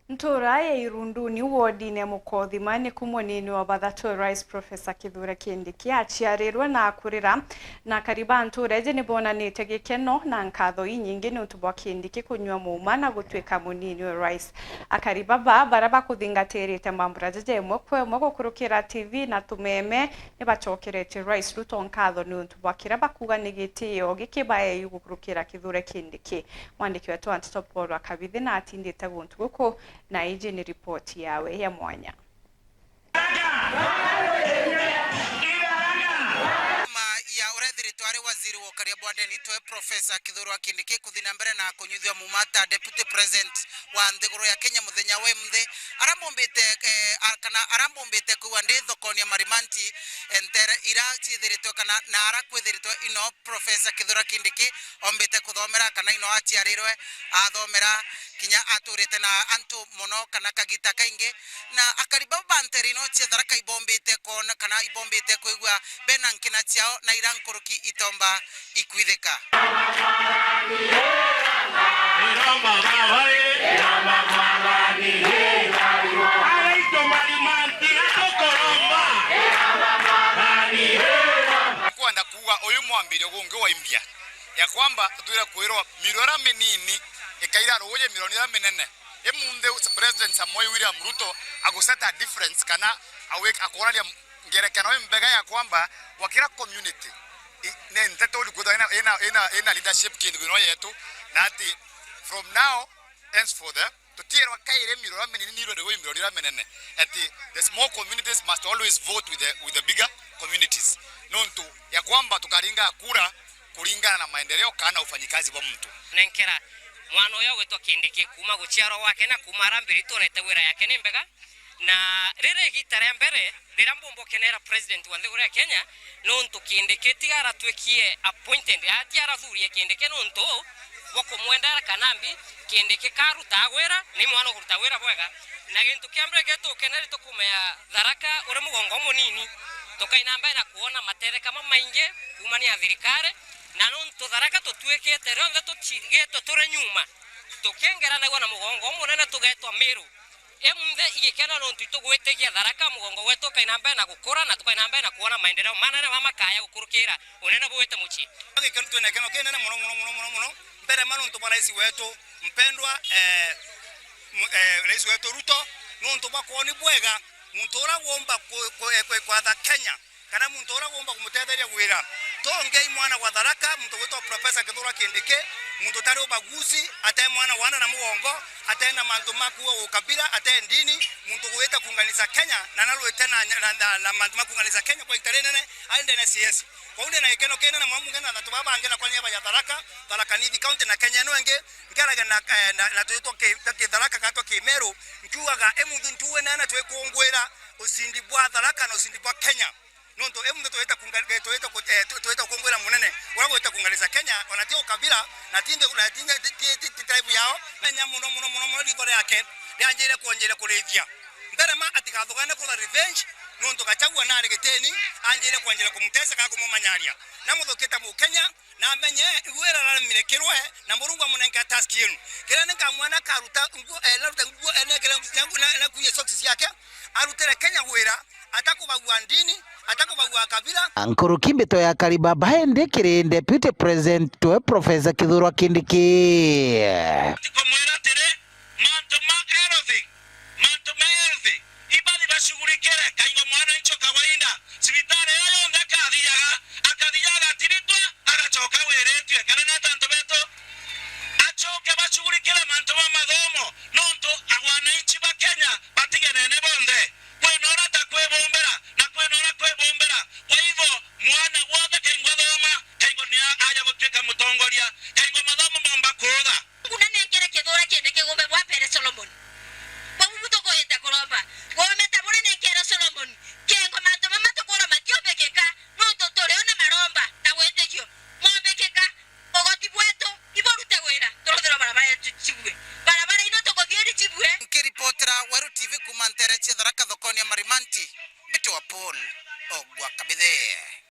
NTUURA ya Îrunduni wodi-inĩ mũkothima nĩ kũmunini wa bathatũ RAIS Professor KITHURE Kîndîkî aciarirwe na akurira na kariba NTUURA eje nĩ bonanĩte gĩkeno na nkatho inyingi nĩ ũndũ wa Kîndîkî kunyua MUUMA na gũtuĩka munini wa RAIS. AKARI baba bara bakuthingatĩrĩte mambura jemwe kwemwe gũkũrũkĩra TV na tumeme nĩ bacokerete RAIS Ruto nkatho nĩ ũndũ wa kĩrĩa bakuga nĩ gĩtĩĩo gĩkĩbae gũkũrũkĩra KITHURE Kîndîkî. Mwandĩki wetu Antito Paul akabithi na atindĩte gũntũ gũkũ na iji ni ripoti yawe ya mwanya. Ya urethiritwari waziri wa karia bwadeni toe Professor KITHURE Kîndîkî kuthina mbere na kunyuithia MUUMA ta deputy president wa nthiguru ya Kenya muthenya wa mthi arambombete kuwa ndi thokoni ya marimanti entere ira chithiritwe kana na arakwithiritwe ino Professor KITHURE Kîndîkî ombete kuthomera kana ino aciarirwe athomera kinya aturite na antu muno kana kagita kaingi na akariba banterino chithara kaibombete kona kana ibombete kuigwa bena nkina ciao na irankuruki itomba ikwithika. Kwenda kuwa uyu mwambiro gungi wa imbia ya kwamba tuira kwirwa mirora minini ikaira roje mirora minene emunde president Samoei William Ruto aguseta difference kana awek akorania ngerekano mbega ya kwamba wakira community ne nteto likuda ina leadership kindu yetu na ati from now henceforth to tier wakaire mirora menini niro de mirora menene ati the small communities must always vote with the bigger communities nontu ya kwamba tukaringa kura kulingana na maendeleo kana ufanyikazi wa mtu nenkera mwana uyo wetwa Kîndîkî kuma guciaro wake na kumara mbiri turete wira yake ni mbega na rire gitare mbere rira mbombokenera president wa nthiguru ya Kenya nontu Kîndîkî tigara twekie appointed atiara thurie Kîndîkî nontu wako mwendera kanambi Kîndîkî karuta wira ni mwana kuruta wira bwega na gintu kiambre getu keneri tukumea tharaka uri mugongo munini tukaina mbere na kuona matere kama mainge kumani ya thirikari na nontu tharaka tutwekete rionthe tuchigeto turi nyuma tukengera na mugongo munene tugetwa Meru emuthe igikena nontu tugwitigia tharaka mugongo wetu kaina mbere na gukura na tukaina mbere na kuona maendeleo manene wa makaya gukurukira unene bwete muchi agikenu twene keno kenene muno mbere manontu bwana isi wetu mpendwa rais wetu Ruto nontu bakwoni bwega muntu uragomba kwa Kenya kana muntu uragomba kumutetheria gwira tonge mwana wa tharaka muntu wetwa Professor KITHURE Kîndîkî muntu tari ubaguzi ate mwana wana na mugongo ate na mantu makuwa ukabila ate ndini muntu weta kunganiza Kenya na nalwete na mantu makunganiza Kenya kwa itarenene aende na CS kwa unde na ikeno kena na mwamunga na tubaba angena kwa nyaba ya tharaka Nithi county na Kenya no enge ngaraga na twetwa tharaka katwa Meru nkiuaga emuntu ntuwe na twekungwira usindi bwa tharaka na usindi bwa Kenya nonto emundu tuweta kungwira munene wagweta kungaliza Kenya onatio kabila na tinde tribe yao nenya muno livore yake yanjire kuonjere kulethia ndarema atikathugana kula revenge nonto kachagwa na regeteni anjire kuonjere kumutesa ka kumumanyaria na muthukita mu Kenya na menye igwera la mirekirwe na murungwa munenga task yenu kira nenga mwana karuta laruta enekera na kuye socks yake arutere Kenya gwira atakubagwa ndini atakubagwa kabila Nkurukimbeto ya AKARI baba hendekire deputy president to Professor KITHURE Kîndîkî komwera tere manto ma ibadi bashughulikere kaingo mwana ncho kawaida sibitare yayo ndaka akadiyaga tiritwa agachoka weretwe kana na tanto beto achoke bashughulikere manto ma madhomo nonto agwana nchi ba Kenya batigenene bonde kwenora takwebombera na kwenora kwebombera kwa hivyo mwana wote kaingo dhoma kaingo ni aya boteka